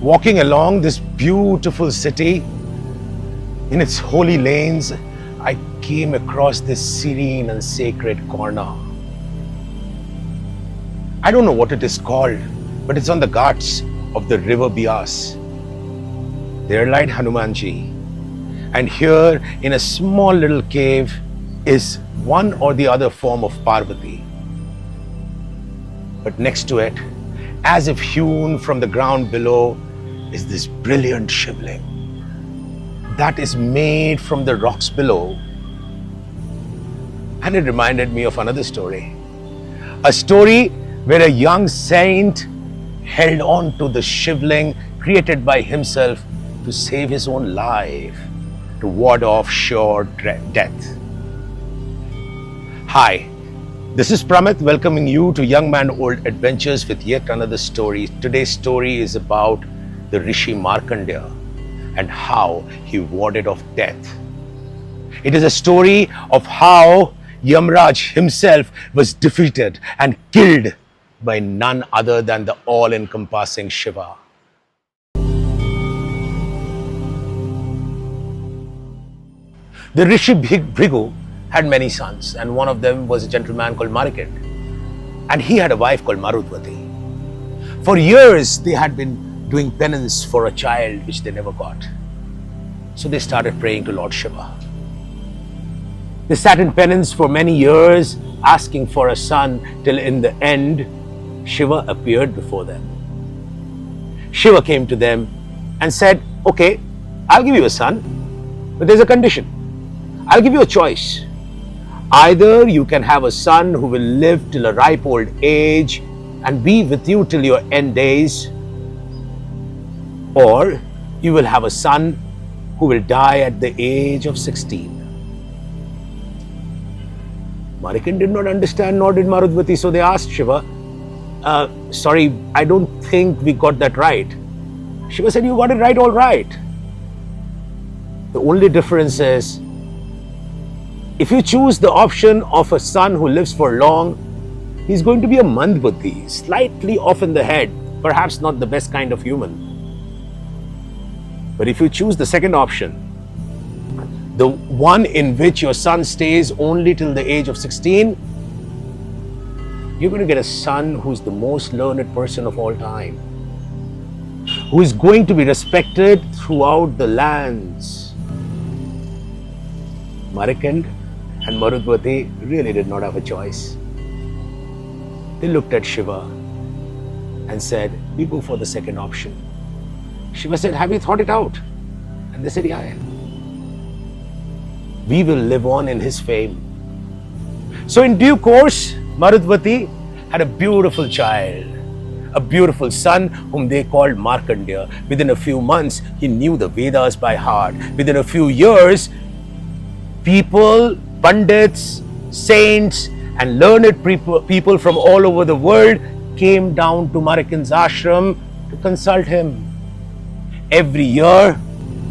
Walking along this beautiful city, in its holy lanes, I came across this serene and sacred corner. I don't know what it is called, but it's on the ghats of the river Bias. There lied Hanumanji, and here in a small little cave is one or the other form of Parvati. But next to it, as if hewn from the ground below, is this brilliant shivling that is made from the rocks below. And it reminded me of another story. A story where a young saint held on to the shivling created by himself to save his own life, to ward off sure death. Hi, this is Pramit welcoming you to Young Man Old Adventures with yet another story. Today's story is about the Rishi Markandeya and how he warded off death. It is a story of how Yamraj himself was defeated and killed by none other than the all-encompassing Shiva. The Rishi Bhrigu had many sons, and one of them was a gentleman called Markandeya, and he had a wife called Mrityunjaya. For years they had been doing penance for a child which they never got. So they started praying to Lord Shiva. They sat in penance for many years, asking for a son, till in the end, Shiva appeared before them. Shiva came to them and said, okay, I'll give you a son, but there's a condition. I'll give you a choice. Either you can have a son who will live till a ripe old age and be with you till your end days, or you will have a son who will die at the age of 16. Markandeya did not understand, nor did Marudvati, so they asked Shiva, sorry, I don't think we got that right. Shiva said, you got it right, all right. The only difference is, if you choose the option of a son who lives for long, he's going to be a mandbuddhi, slightly off in the head, perhaps not the best kind of human. But if you choose the second option, the one in which your son stays only till the age of 16, you're going to get a son who's the most learned person of all time, who is going to be respected throughout the lands. Markandeya and Marudvati really did not have a choice. They looked at Shiva and said, we go for the second option. Shiva said, have you thought it out? And they said, yeah. We will live on in his fame. So in due course, Marudvati had a beautiful child, a beautiful son whom they called Markandeya. Within a few months, he knew the Vedas by heart. Within a few years, people, pandits, saints, and learned people from all over the world came down to Markandeya's ashram to consult him. Every year,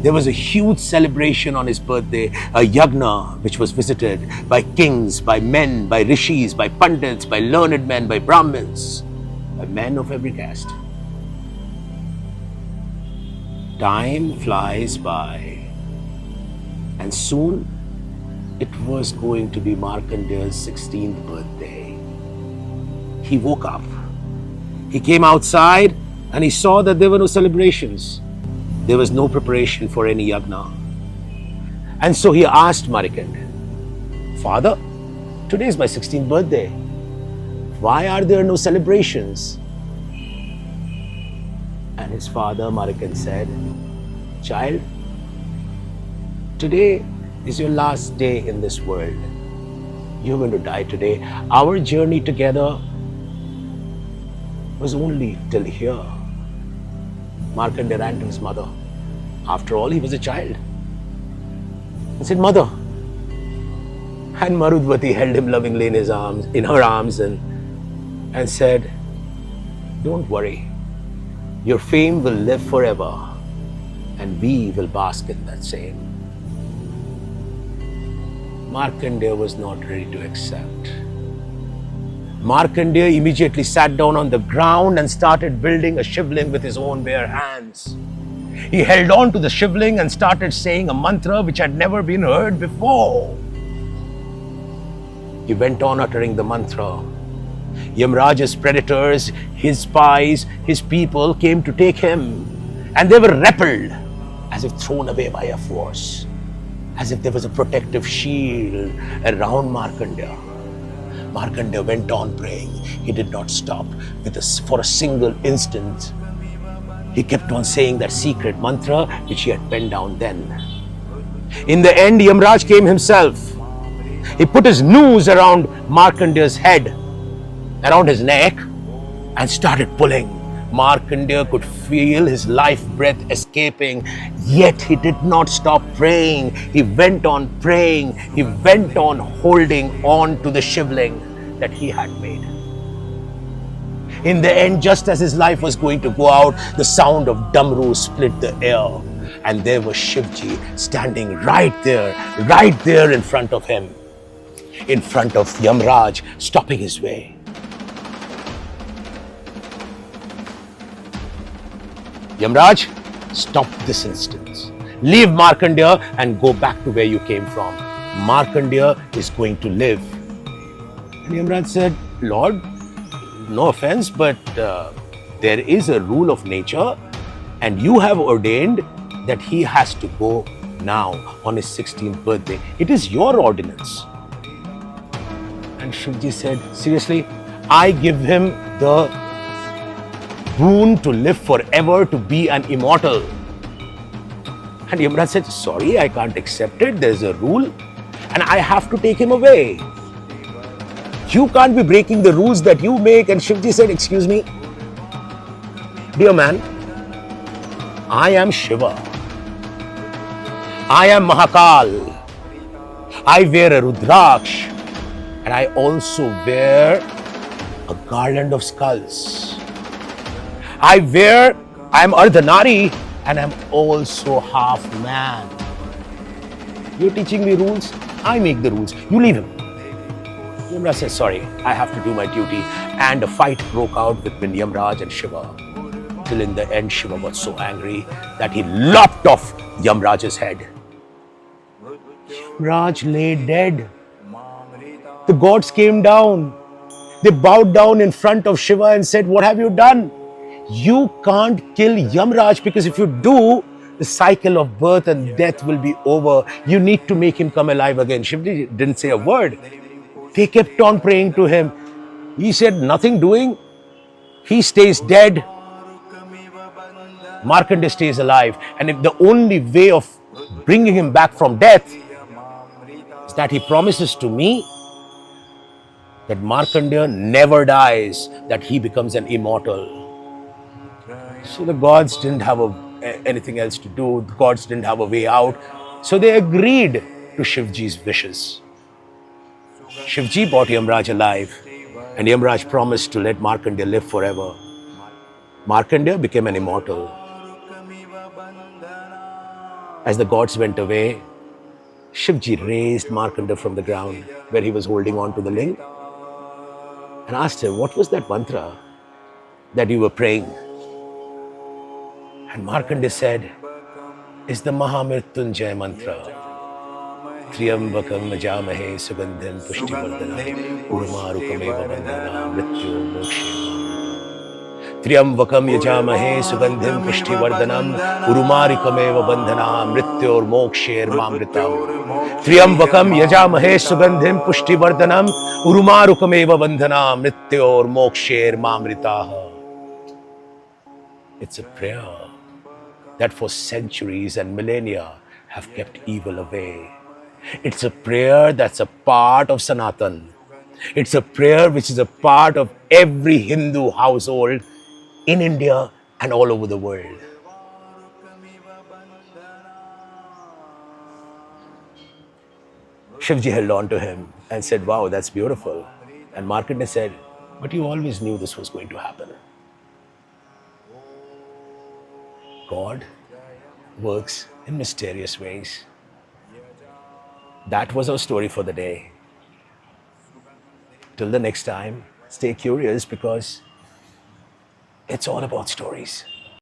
there was a huge celebration on his birthday, a yagna which was visited by kings, by men, by rishis, by pandits, by learned men, by brahmins, by men of every caste. Time flies by, and soon it was going to be Markandeya's 16th birthday. He woke up. He came outside and he saw that there were no celebrations. There was no preparation for any yagna. And so he asked Markandeya, Father, today is my 16th birthday. Why are there no celebrations? And his father, Markandeya, said, child, today is your last day in this world. You're going to die today. Our journey together was only till here. Markandeya ran to his mother. After all, he was a child. He said, Mother. And Marudvati held him lovingly in her arms and said, don't worry. Your fame will live forever and we will bask in that same. Markandeya was not ready to accept. Markandeya immediately sat down on the ground and started building a shivling with his own bare hands. He held on to the shivling and started saying a mantra which had never been heard before. He went on uttering the mantra. Yamraj's predators, his spies, his people came to take him, and they were repelled as if thrown away by a force, as if there was a protective shield around Markandeya. Markandeya went on praying. He did not stop for a single instant. He kept on saying that secret mantra which he had penned down then. In the end, Yamraj came himself. He put his noose around Markandeya's head, around his neck, and started pulling. Markandeya could feel his life breath escaping, yet he did not stop praying. He went on praying. He went on holding on to the shivling that he had made. In the end, just as his life was going to go out, the sound of Damru split the air, and there was Shivji standing right there in front of him, in front of Yamraj, stopping his way. Yamraj, stop this instant. Leave Markandeya and go back to where you came from. Markandeya is going to live. And Yamraj said, Lord, no offense, but there is a rule of nature, and you have ordained that he has to go now on his 16th birthday. It is your ordinance. And Shivji said, seriously, I give him the boon to live forever, to be an immortal. And Yamraj said, sorry, I can't accept it. There's a rule, and I have to take him away. You can't be breaking the rules that you make. And Shivji said, excuse me, dear man, I am Shiva. I am Mahakal. I wear a Rudraksh, and I also wear a garland of skulls. I am Ardhanari, and I'm also half man. You're teaching me rules, I make the rules. You leave him. Yamraj says, sorry, I have to do my duty. And a fight broke out between Yamraj and Shiva. Till in the end, Shiva was so angry that he lopped off Yamraj's head. Yamraj lay dead. The gods came down. They bowed down in front of Shiva and said, what have you done? You can't kill Yamraj, because if you do, the cycle of birth and death will be over. You need to make him come alive again. Shiva didn't say a word. They kept on praying to him. He said, nothing doing. He stays dead. Markandeya stays alive. And if the only way of bringing him back from death is that he promises to me that Markandeya never dies, that he becomes an immortal. So the gods didn't have anything else to do. The gods didn't have a way out. So they agreed to Shivji's wishes. Shivji brought Yamraj alive, and Yamraj promised to let Markandeya live forever. Markandeya became an immortal. As the gods went away, Shivji raised Markandeya from the ground where he was holding on to the ling and asked him, what was that mantra that you were praying? And Markandeya said, it's the Maha Mrityunjaya Mantra. Triyambakam Majamahe Sugandham Pushtivardhanam Urumarukameva Bandhana Mrityo Mokshe. Triyambakam Yajamahe Sugandham Pushtivardhanam Urumarukameva Bandhana Mrityor Moksher Mamritam. Triyambakam Yajamahe Sugandham Pushtivardhanam Urumarukameva Bandhana Mrityor Moksher Mamritaha. It's a prayer that for centuries and millennia have kept evil away. It's a prayer that's a part of Sanatan. It's a prayer which is a part of every Hindu household in India and all over the world. Shivji held on to him and said, wow, that's beautiful. And Markandeya said, but you always knew this was going to happen. God works in mysterious ways. That was our story for the day. Till the next time, Stay curious because it's all about stories.